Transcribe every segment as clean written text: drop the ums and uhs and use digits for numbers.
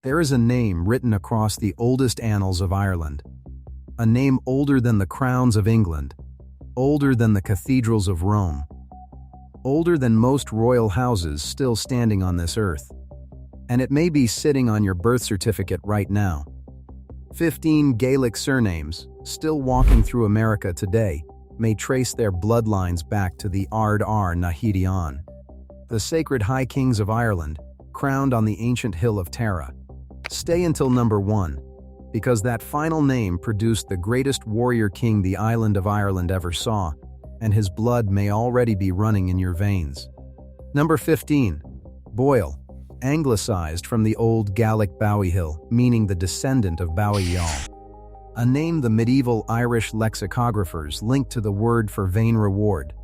There is a name written across the oldest annals of Ireland, a name older than the crowns of England, older than the cathedrals of Rome, older than most royal houses still standing on this earth. And it may be sitting on your birth certificate right now. 15 Gaelic surnames, still walking through America today, may trace their bloodlines back to the Ard Rí na hÉireann, the sacred high kings of Ireland, crowned on the ancient hill of Tara. Stay until number 1, because that final name produced the greatest warrior king the island of Ireland ever saw, and his blood may already be running in your veins. Number 15. Boyle, anglicized from the old Gaelic Bowihill, meaning the descendant of Bowiall, a name the medieval Irish lexicographers linked to the word for vain reward,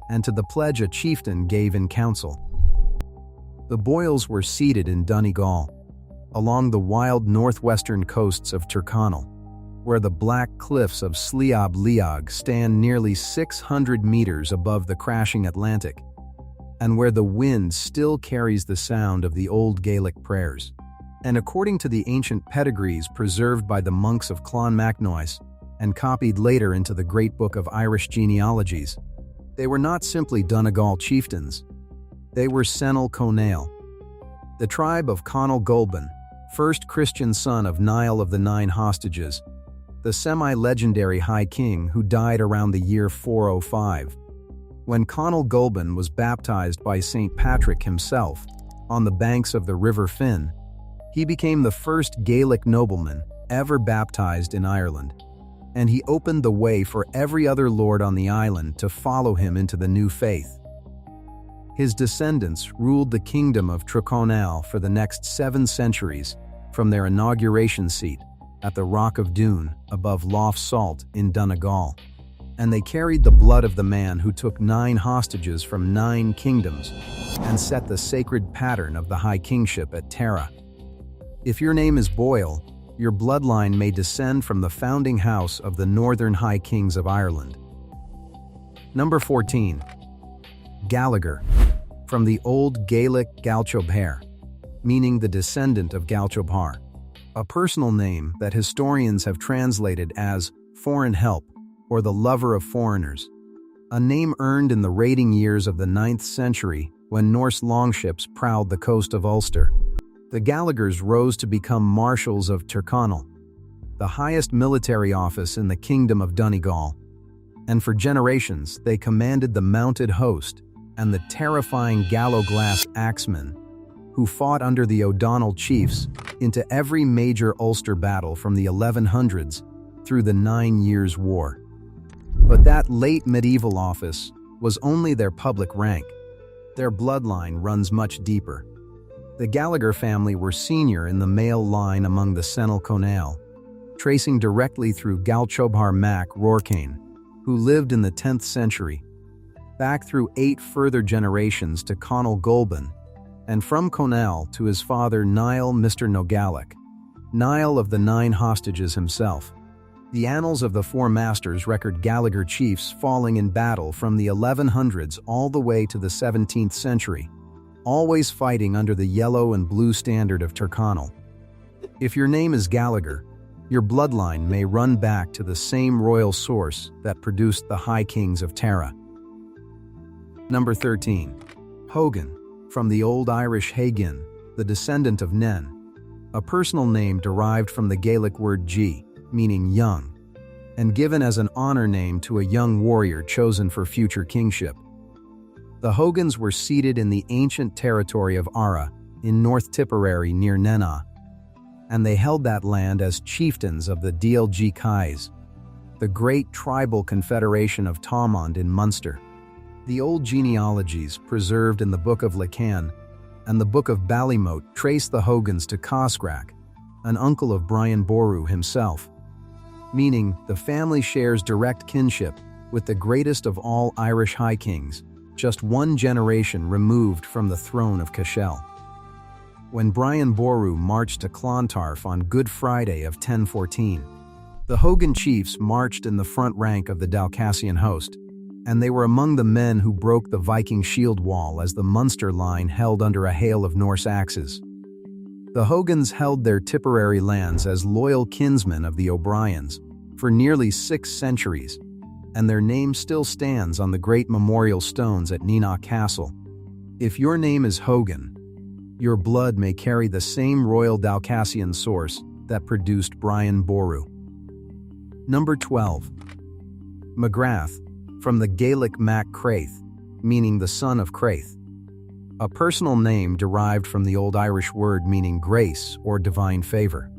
and to the pledge a chieftain gave in council. The Boyles were seated in Donegal, along the wild northwestern coasts of Tyrconnell, where the black cliffs of Sliab Leog stand nearly 600 meters above the crashing Atlantic, and where the wind still carries the sound of the old Gaelic prayers. And according to the ancient pedigrees preserved by the monks of Clonmacnoise and copied later into the great book of Irish genealogies, they were not simply Donegal chieftains. They were Cenél Conaill, the tribe of Conall Golban, first Christian son of Niall of the Nine Hostages, the semi-legendary High King who died around the year 405. When Conall Golban was baptized by St. Patrick himself on the banks of the River Finn, he became the first Gaelic nobleman ever baptized in Ireland, and he opened the way for every other lord on the island to follow him into the new faith. His descendants ruled the kingdom of Tyrconnell for the next 7 centuries from their inauguration seat at the Rock of Doon above Lough Salt in Donegal, and they carried the blood of the man who took 9 hostages from 9 kingdoms and set the sacred pattern of the high kingship at Tara. If your name is Boyle, your bloodline may descend from the founding house of the Northern High Kings of Ireland. Number 14. Gallagher, from the Old Gaelic Galchobhair, meaning the descendant of Galchobhar, a personal name that historians have translated as foreign help or the lover of foreigners, a name earned in the raiding years of the 9th century when Norse longships prowled the coast of Ulster. The Gallaghers rose to become marshals of Tyrconnell, the highest military office in the kingdom of Donegal, and for generations they commanded the mounted host and the terrifying Galloglass axemen who fought under the O'Donnell chiefs into every major Ulster battle from the 1100s through the 9 Years' War. But that late medieval office was only their public rank. Their bloodline runs much deeper. The Gallagher family were senior in the male line among the Cenél Conaill, tracing directly through Galchobhar Mac Lochlainn, who lived in the 10th century, back through 8 further generations to Conall Golban, and from Conaill to his father Niall Mr. Nogallac, Niall of the Nine Hostages himself. The Annals of the Four Masters record Gallagher chiefs falling in battle from the 1100s all the way to the 17th century, always fighting under the yellow and blue standard of Tyrconnell. If your name is Gallagher, your bloodline may run back to the same royal source that produced the High Kings of Tara. Number 13. Hogan, from the Old Irish hÉireann, the descendant of Nen, a personal name derived from the Gaelic word G, meaning young, and given as an honor name to a young warrior chosen for future kingship. The Hogans were seated in the ancient territory of Ara, in North Tipperary near Nenagh, and they held that land as chieftains of the DLG Cais, the great tribal confederation of Thomond in Munster. The old genealogies preserved in the Book of Lecan and the Book of Ballymote trace the Hogans to Coscrack, an uncle of Brian Boru himself, meaning the family shares direct kinship with the greatest of all Irish high kings, just 1 generation removed from the throne of Cashel. When Brian Boru marched to Clontarf on Good Friday of 1014, the Hogan chiefs marched in the front rank of the Dalcassian host, and they were among the men who broke the Viking shield wall as the Munster line held under a hail of Norse axes. The Hogans held their Tipperary lands as loyal kinsmen of the O'Briens for nearly 6 centuries, and their name still stands on the great memorial stones at Nenagh Castle. If your name is Hogan, your blood may carry the same royal Dalcassian source that produced Brian Boru. Number 12. McGrath, from the Gaelic Mac Craith, meaning the son of Craith, a personal name derived from the Old Irish word meaning grace or divine favor.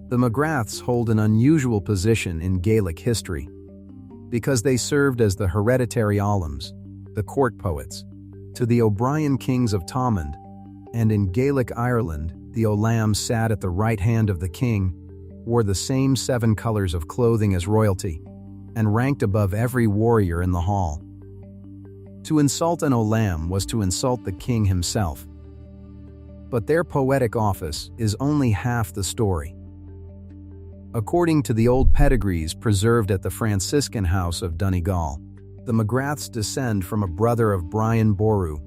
The McGraths hold an unusual position in Gaelic history because they served as the hereditary Allams, the court poets, to the O'Brien kings of Thomond, and in Gaelic Ireland, the Olams sat at the right hand of the king, wore the same 7 colors of clothing as royalty, and ranked above every warrior in the hall. To insult an Olam was to insult the king himself. But their poetic office is only half the story. According to the old pedigrees preserved at the Franciscan house of Donegal, the McGraths descend from a brother of Brian Boru,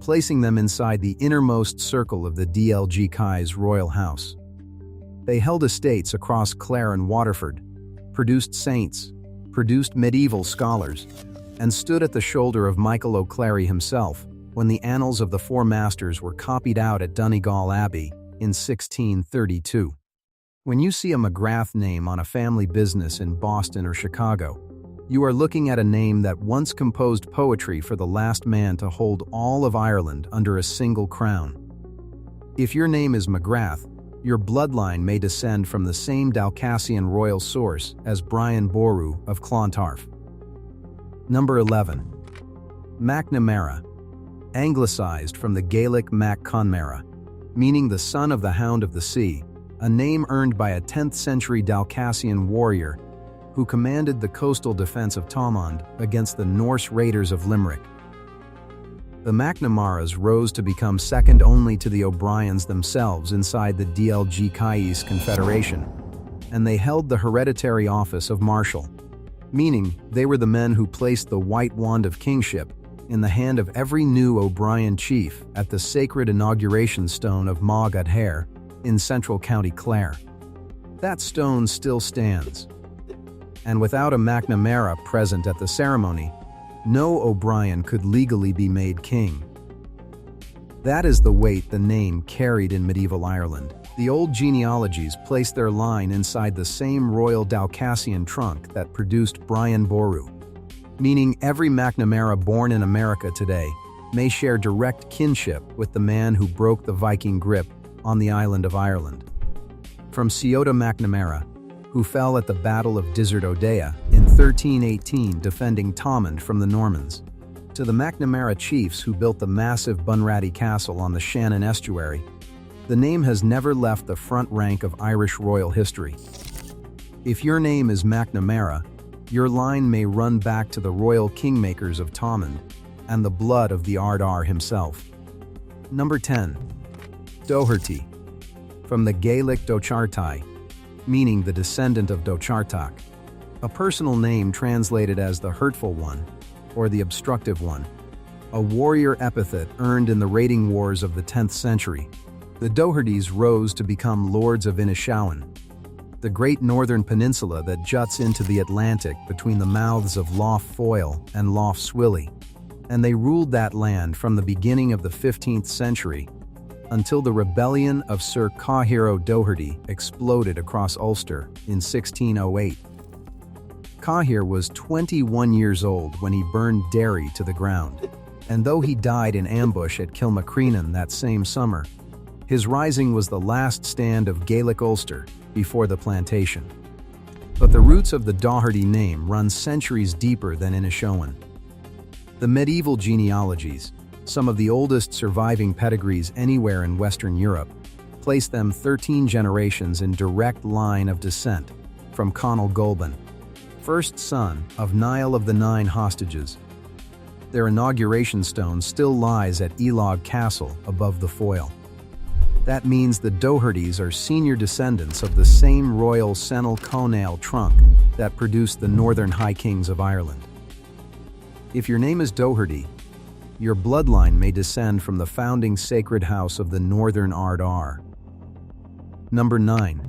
placing them inside the innermost circle of the DLG Kai's royal house. They held estates across Clare and Waterford, produced saints, produced medieval scholars, and stood at the shoulder of Michael O'Clery himself when the Annals of the Four Masters were copied out at Donegal Abbey in 1632. When you see a McGrath name on a family business in Boston or Chicago, you are looking at a name that once composed poetry for the last man to hold all of Ireland under a single crown. If your name is McGrath, your bloodline may descend from the same Dalcassian royal source as Brian Boru of Clontarf. Number 11. MacNamara, anglicized from the Gaelic Mac Conmara, meaning the son of the Hound of the Sea, a name earned by a 10th century Dalcassian warrior who commanded the coastal defense of Thomond against the Norse raiders of Limerick. The MacNamaras rose to become second only to the O'Briens themselves inside the DLG Kai's confederation, and they held the hereditary office of Marshal, meaning they were the men who placed the white wand of kingship in the hand of every new O'Brien chief at the sacred inauguration stone of Maug at hÉireann in central County Clare. That stone still stands, and without a MacNamara present at the ceremony, no O'Brien could legally be made king. That is the weight the name carried in medieval Ireland. The old genealogies placed their line inside the same royal Dalcassian trunk that produced Brian Boru, meaning every MacNamara born in America today may share direct kinship with the man who broke the Viking grip on the island of Ireland. From Ceoda MacNamara, who fell at the Battle of Dizard O'Dea in 1318 defending Thomond from the Normans, to the MacNamara chiefs who built the massive Bunratty Castle on the Shannon estuary, the name has never left the front rank of Irish royal history. If your name is MacNamara, your line may run back to the royal kingmakers of Thomond and the blood of the Ard Rí himself. Number 10. Doherty, from the Gaelic Dochartai, meaning the descendant of Dochartach, a personal name translated as the hurtful one or the obstructive one, a warrior epithet earned in the raiding wars of the 10th century. The Dohertys rose to become lords of Inishowen, the great northern peninsula that juts into the Atlantic between the mouths of Lough Foyle and Lough Swilly, and they ruled that land from the beginning of the 15th century until the rebellion of Sir Cathaoir O'Doherty exploded across Ulster in 1608. Cathaoir was 21 years old when he burned Derry to the ground, and though he died in ambush at Kilmacrenan that same summer, his rising was the last stand of Gaelic Ulster before the plantation. But the roots of the Doherty name run centuries deeper than Inishowen. The medieval genealogies, some of the oldest surviving pedigrees anywhere in Western Europe, place them 13 generations in direct line of descent from Conall Golban, first son of Niall of the Nine Hostages. Their inauguration stone still lies at Elog Castle above the Foyle. That means the Dohertys are senior descendants of the same royal Cenél Conaill trunk that produced the Northern High Kings of Ireland. If your name is Doherty, your bloodline may descend from the founding sacred house of the northern Ard Rí. Number 9.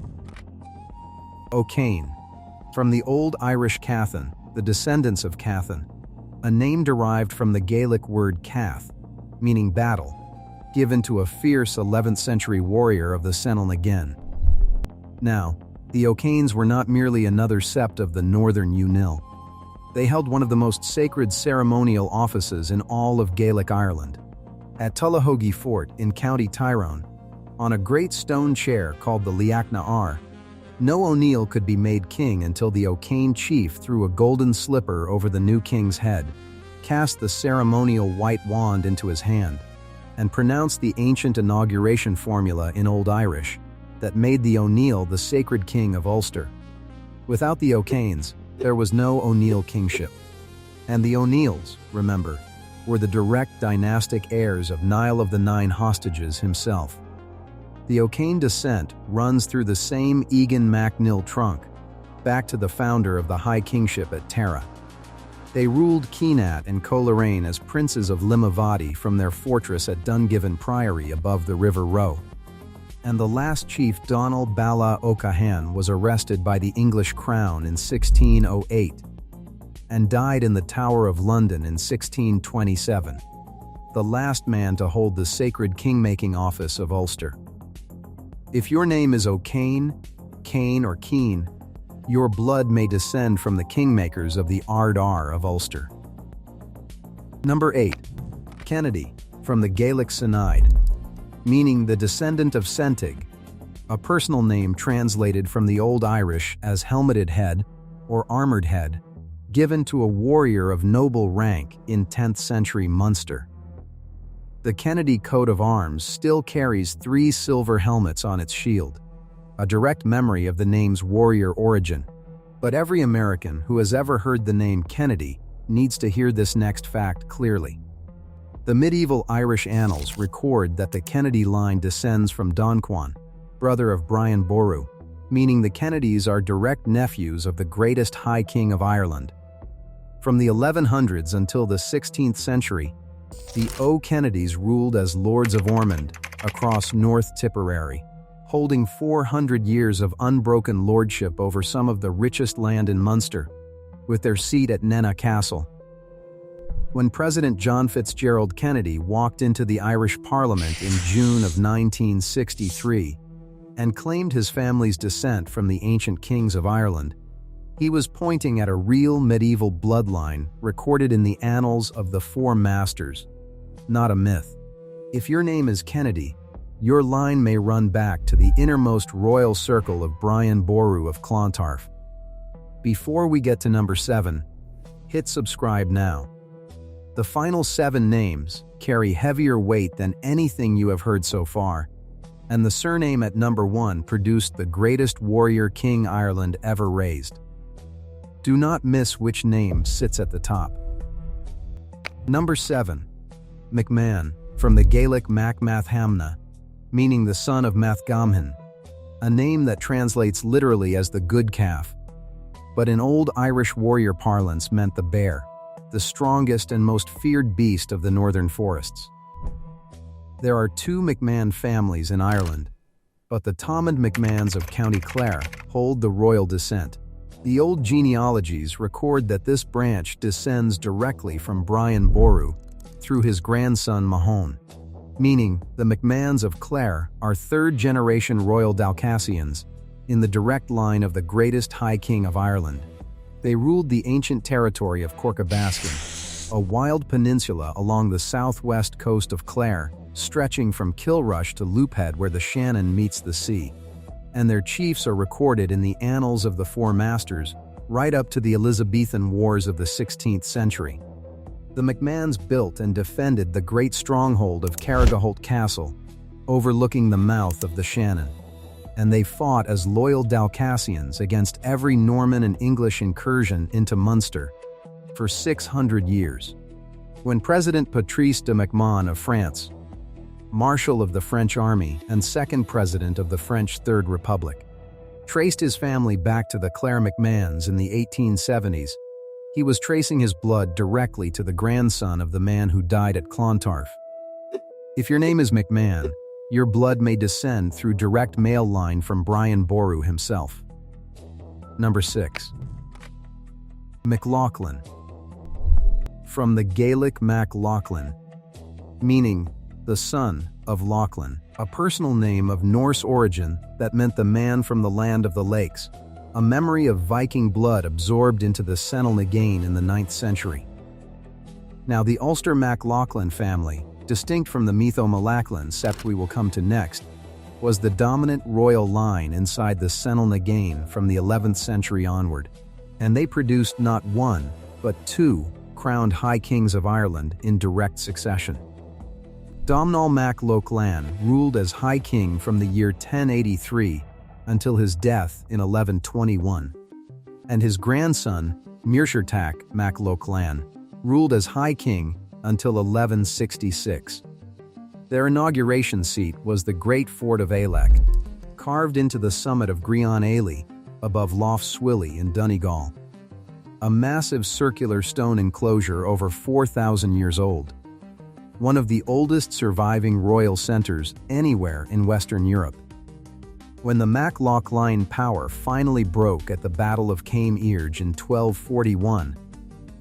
O'Connor. From the Old Irish Cathan, the descendants of Cathan, a name derived from the Gaelic word cath, meaning battle, given to a fierce 11th century warrior of the Cenél Conaill. Now, the O'Conors were not merely another sept of the northern Unil. They held one of the most sacred ceremonial offices in all of Gaelic Ireland. At Tullahogy Fort in County Tyrone, on a great stone chair called the MacNamara, no O'Neill could be made king until the O'Connor chief threw a golden slipper over the new king's head, cast the ceremonial white wand into his hand, and pronounced the ancient inauguration formula in Old Irish that made the O'Neill the sacred king of Ulster. Without the O'Conors, there was no O'Neill kingship. And the O'Neills, remember, were the direct dynastic heirs of Niall of the Nine Hostages himself. The O'Connor descent runs through the same Egan MacNill trunk, back to the founder of the High Kingship at Tara. They ruled Keenat and Coleraine as princes of Limavady from their fortress at Dungiven Priory above the River Roe. And the last chief, Donald Bala O'Cahan, was arrested by the English crown in 1608 and died in the Tower of London in 1627, the last man to hold the sacred king-making office of Ulster. If your name is O'Connor, Cain, or Keen, your blood may descend from the kingmakers of the Ard Rí of Ulster. Number 8. Kennedy, from the Gaelic Surnames, meaning the descendant of Centig, a personal name translated from the Old Irish as helmeted head or armored head, given to a warrior of noble rank in 10th century Munster. The Kennedy coat of arms still carries 3 silver helmets on its shield, a direct memory of the name's warrior origin. But every American who has ever heard the name Kennedy needs to hear this next fact clearly. The medieval Irish Annals record that the Kennedy line descends from Donquan, brother of Brian Boru, meaning the Kennedys are direct nephews of the greatest High King of Ireland. From the 1100s until the 16th century, the O'Kennedys ruled as Lords of Ormond across North Tipperary, holding 400 years of unbroken lordship over some of the richest land in Munster, with their seat at Nenagh Castle. When President John Fitzgerald Kennedy walked into the Irish Parliament in June of 1963 and claimed his family's descent from the ancient kings of Ireland, he was pointing at a real medieval bloodline recorded in the Annals of the Four Masters, not a myth. If your name is Kennedy, your line may run back to the innermost royal circle of Brian Boru of Clontarf. Before we get to number 7, hit subscribe now. The final 7 names carry heavier weight than anything you have heard so far, and the surname at number 1 produced the greatest warrior king Ireland ever raised. Do not miss which name sits at the top. Number 7. McMahon, from the Gaelic MacMahon, meaning the son of Mathgamhan, a name that translates literally as the good calf, but in Old Irish warrior parlance meant the bear, the strongest and most feared beast of the northern forests. There are 2 McMahon families in Ireland, but the Thomond McMahons of County Clare hold the royal descent. The old genealogies record that this branch descends directly from Brian Boru through his grandson Mahone, meaning the McMahons of Clare are 3rd-generation royal Dalcassians in the direct line of the greatest High King of Ireland. They ruled the ancient territory of Corcabaskin, a wild peninsula along the southwest coast of Clare, stretching from Kilrush to Loophead where the Shannon meets the sea. And their chiefs are recorded in the Annals of the Four Masters right up to the Elizabethan Wars of the 16th century. The McMahons built and defended the great stronghold of Carrigaholt Castle, overlooking the mouth of the Shannon, and they fought as loyal Dalcassians against every Norman and English incursion into Munster for 600 years. When President Patrice de McMahon of France, Marshal of the French Army and second President of the French Third Republic, traced his family back to the Clare McMahons in the 1870s, He was tracing his blood directly to the grandson of the man who died at Clontarf. If your name is McMahon, your blood may descend through direct male line from Brian Boru himself. Number 6. McLoughlin. From the Gaelic Mac Lochlainn, meaning the son of Lochlainn, a personal name of Norse origin that meant the man from the land of the lakes, a memory of Viking blood absorbed into the Cenél nEógain in the 9th century. Now, the Ulster Mac Lochlainn family, distinct from the MacLoughlin sept we will come to next, was the dominant royal line inside the Cenél nEógain from the 11th century onward, and they produced not one, but two crowned High Kings of Ireland in direct succession. Domhnall Mac Lochlainn ruled as High King from the year 1083 until his death in 1121, and his grandson, Muirchertach Mac Lochlainn, ruled as High King until 1166. Their inauguration seat was the Great Fort of Ailech, carved into the summit of Grian Ailey above Lough Swilly in Donegal, a massive circular stone enclosure over 4,000 years old, one of the oldest surviving royal centers anywhere in Western Europe. When the Mac Lochlainn power finally broke at the Battle of Caim Eirge in 1241,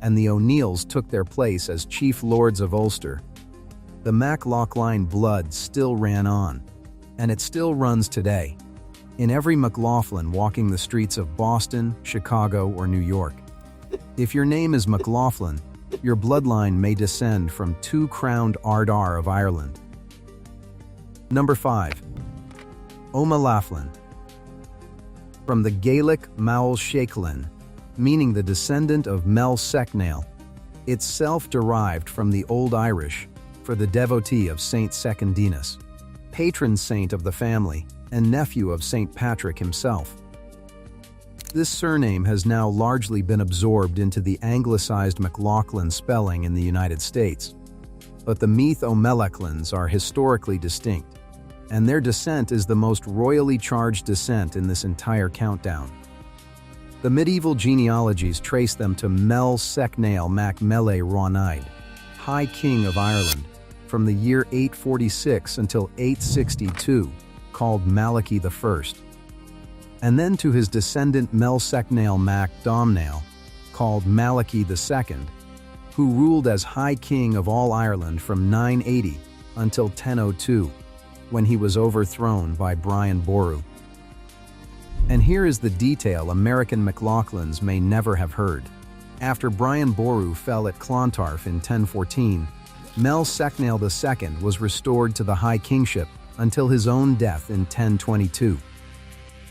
and the O'Neills took their place as chief lords of Ulster, the Mac Lochlainn blood still ran on, and it still runs today, in every McLoughlin walking the streets of Boston, Chicago, or New York. If your name is McLoughlin, your bloodline may descend from two crowned Ard Rí of Ireland. Number 5. McLoughlin. From the Gaelic Máel Sechnaill, meaning the descendant of Máel Sechnaill, itself derived from the Old Irish for the devotee of Saint Secundinus, patron saint of the family and nephew of Saint Patrick himself. This surname has now largely been absorbed into the anglicized McLoughlin spelling in the United States, but the Meath O'Melachlins are historically distinct, and their descent is the most royally charged descent in this entire countdown. The medieval genealogies trace them to Máel Sechnaill Mac Lochlainn, High King of Ireland, from the year 846 until 862, called Malachy I, and then to his descendant Máel Sechnaill Mac Domhnall, called Malachy II, who ruled as High King of all Ireland from 980 until 1002, when he was overthrown by Brian Boru. And here is the detail American McLaughlins may never have heard. After Brian Boru fell at Clontarf in 1014, Máel Sechnaill II was restored to the High Kingship until his own death in 1022.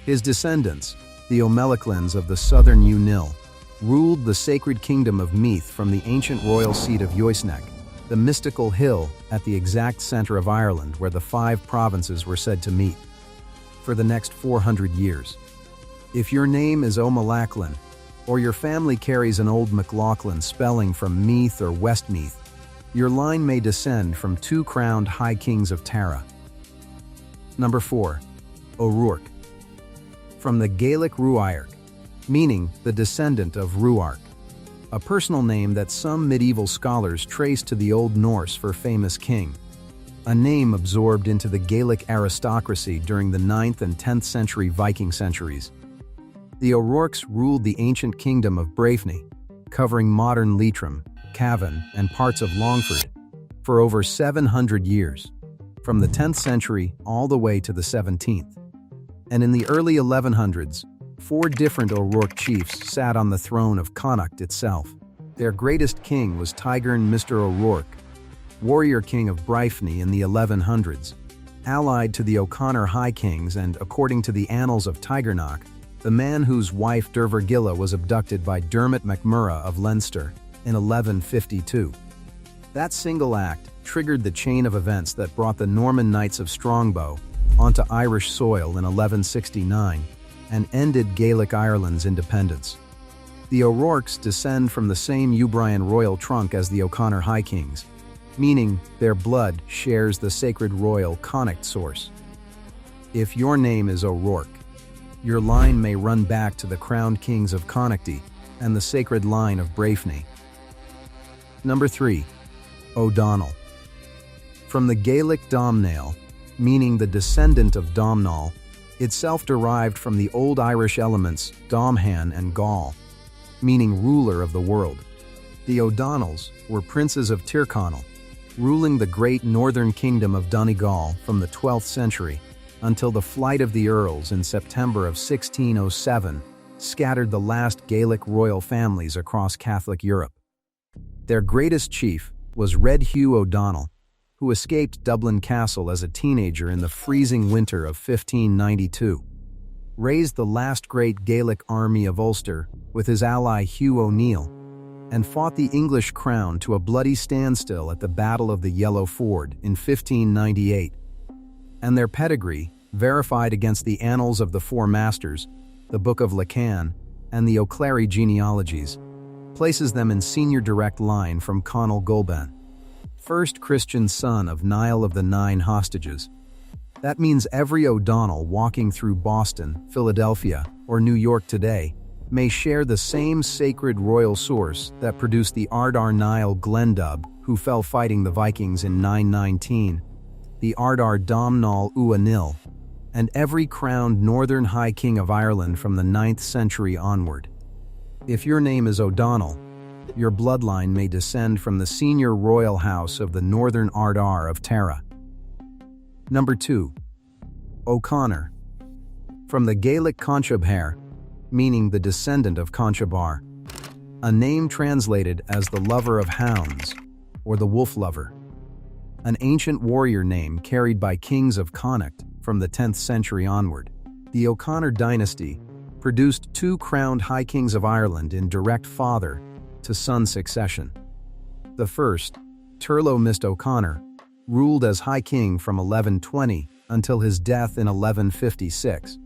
His descendants, the O'Melachlins of the southern Unil, ruled the sacred kingdom of Meath from the ancient royal seat of Uisneach, the mystical hill at the exact center of Ireland where the 5 provinces were said to meet, for the next 400 years. If your name is O'Melachlin, or your family carries an old McLoughlin spelling from Meath or Westmeath, your line may descend from 2 crowned High Kings of Tara. Number 4. O'Rourke. From the Gaelic Ruarc, meaning the descendant of Ruarc, a personal name that some medieval scholars trace to the Old Norse for famous king, a name absorbed into the Gaelic aristocracy during the 9th and 10th century Viking centuries. The O'Rourkes ruled the ancient kingdom of Braefni, covering modern Leitrim, Cavan, and parts of Longford, for over 700 years, from the 10th century all the way to the 17th. And in the early 1100s, 4 different O'Rourke chiefs sat on the throne of Connacht itself. Their greatest king was Tygern Mr. O'Rourke, warrior king of Braefni in the 1100s, allied to the O'Connor High Kings and, according to the Annals of Tigernach, the man whose wife Dervergilla was abducted by Dermot MacMurrough of Leinster in 1152. That single act triggered the chain of events that brought the Norman Knights of Strongbow onto Irish soil in 1169 and ended Gaelic Ireland's independence. The O'Rourkes descend from the same Ubrian royal trunk as the O'Connor High Kings, meaning their blood shares the sacred royal Connacht source. If your name is O'Rourke, your line may run back to the crowned kings of Connachty and the sacred line of Braithne. Number 3. O'Donnell. From the Gaelic Domhnall, meaning the descendant of Domhnall, itself derived from the Old Irish elements Domhan and Gaul, meaning ruler of the world. The O'Donnells were princes of Tyrconnell, ruling the great northern kingdom of Donegal from the 12th century until the flight of the earls in September of 1607 scattered the last Gaelic royal families across Catholic Europe. Their greatest chief was Red Hugh O'Donnell, who escaped Dublin Castle as a teenager in the freezing winter of 1592, raised the last great Gaelic army of Ulster with his ally Hugh O'Neill, and fought the English crown to a bloody standstill at the Battle of the Yellow Ford in 1598. And their pedigree, verified against the Annals of the Four Masters, the Book of Lecan, and the O'Clery genealogies, places them in senior direct line from Conall Gulban, first Christian son of Niall of the Nine Hostages. That means every O'Donnell walking through Boston, Philadelphia, or New York today may share the same sacred royal source that produced the Ard Rí Niall Glendub, who fell fighting the Vikings in 919, the Ard Rí Domhnall Uanil, and every crowned Northern High King of Ireland from the 9th century onward. If your name is O'Donnell, your bloodline may descend from the senior royal house of the Northern Ard Rí of Tara. Number 2. O'Connor. From the Gaelic Conchobar, meaning the descendant of Conchobar, a name translated as the lover of hounds, or the wolf lover. An ancient warrior name carried by kings of Connacht from the 10th century onward. The O'Connor dynasty produced two crowned High Kings of Ireland in direct father-to-son succession. The first, Turlough Mist O'Connor, ruled as High King from 1120 until his death in 1156,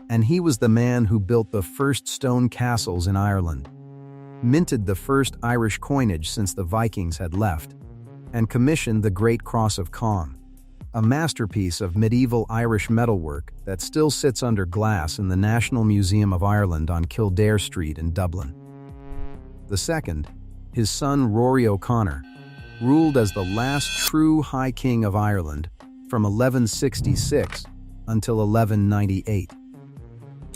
and he was the man who built the first stone castles in Ireland, minted the first Irish coinage since the Vikings had left, and commissioned the Great Cross of Cong, a masterpiece of medieval Irish metalwork that still sits under glass in the National Museum of Ireland on Kildare Street in Dublin. The second, his son Rory O'Connor, ruled as the last true High King of Ireland from 1166 until 1198.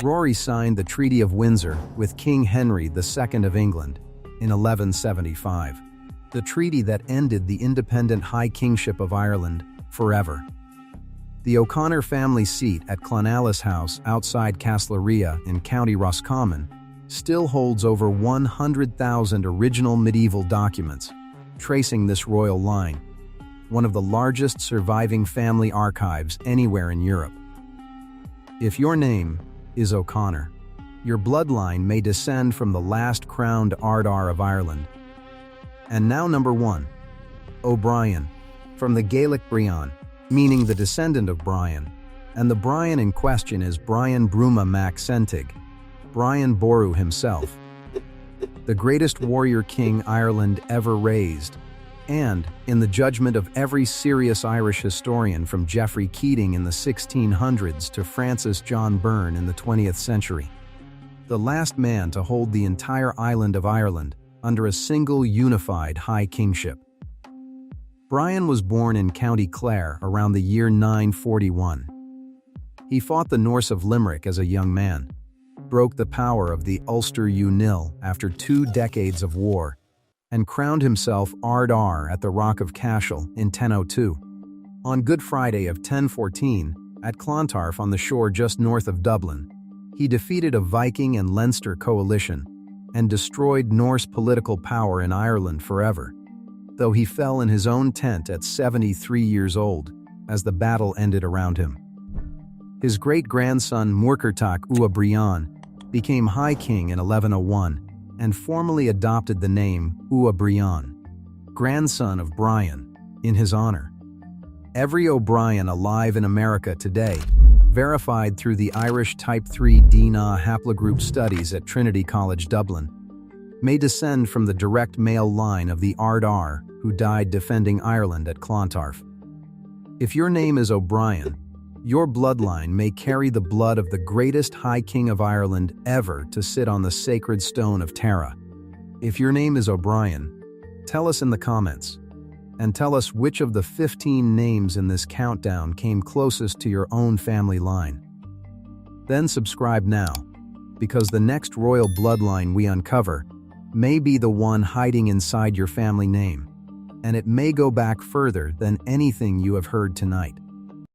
Rory signed the Treaty of Windsor with King Henry II of England in 1175, the treaty that ended the independent High Kingship of Ireland forever. The O'Connor family seat at Clonallis House outside Castlerea in County Roscommon still holds over 100,000 original medieval documents tracing this royal line, one of the largest surviving family archives anywhere in Europe. If your name is O'Connor, your bloodline may descend from the last crowned Ard Rí of Ireland. And now number 1, O'Brien, from the Gaelic Brian, meaning the descendant of Brian, and the Brian in question is Brian Bruma Mac Sentig, Brian Boru himself, the greatest warrior king Ireland ever raised, and, in the judgment of every serious Irish historian from Geoffrey Keating in the 1600s to Francis John Byrne in the 20th century, the last man to hold the entire island of Ireland under a single unified high kingship. Brian was born in County Clare around the year 941. He fought the Norse of Limerick as a young man, broke the power of the Ulster Uanil after 2 decades of war, and crowned himself Ard Rí at the Rock of Cashel in 1002. On Good Friday of 1014, at Clontarf on the shore just north of Dublin, he defeated a Viking and Leinster coalition and destroyed Norse political power in Ireland forever, though he fell in his own tent at 73 years old as the battle ended around him. His great-grandson Muirchertach Ua Brian became High King in 1101 and formally adopted the name Ua Brian, grandson of Brian, in his honor. Every O'Brien alive in America today, verified through the Irish Type 3 DNA haplogroup studies at Trinity College Dublin, may descend from the direct male line of the Ard Rí who died defending Ireland at Clontarf. If your name is O'Brien, Your bloodline may carry the blood of the greatest High King of Ireland ever to sit on the sacred stone of Tara. If your name is O'Brien, tell us in the comments. And tell us which of the 15 names in this countdown came closest to your own family line. Then subscribe now, because the next royal bloodline we uncover may be the one hiding inside your family name, and it may go back further than anything you have heard tonight.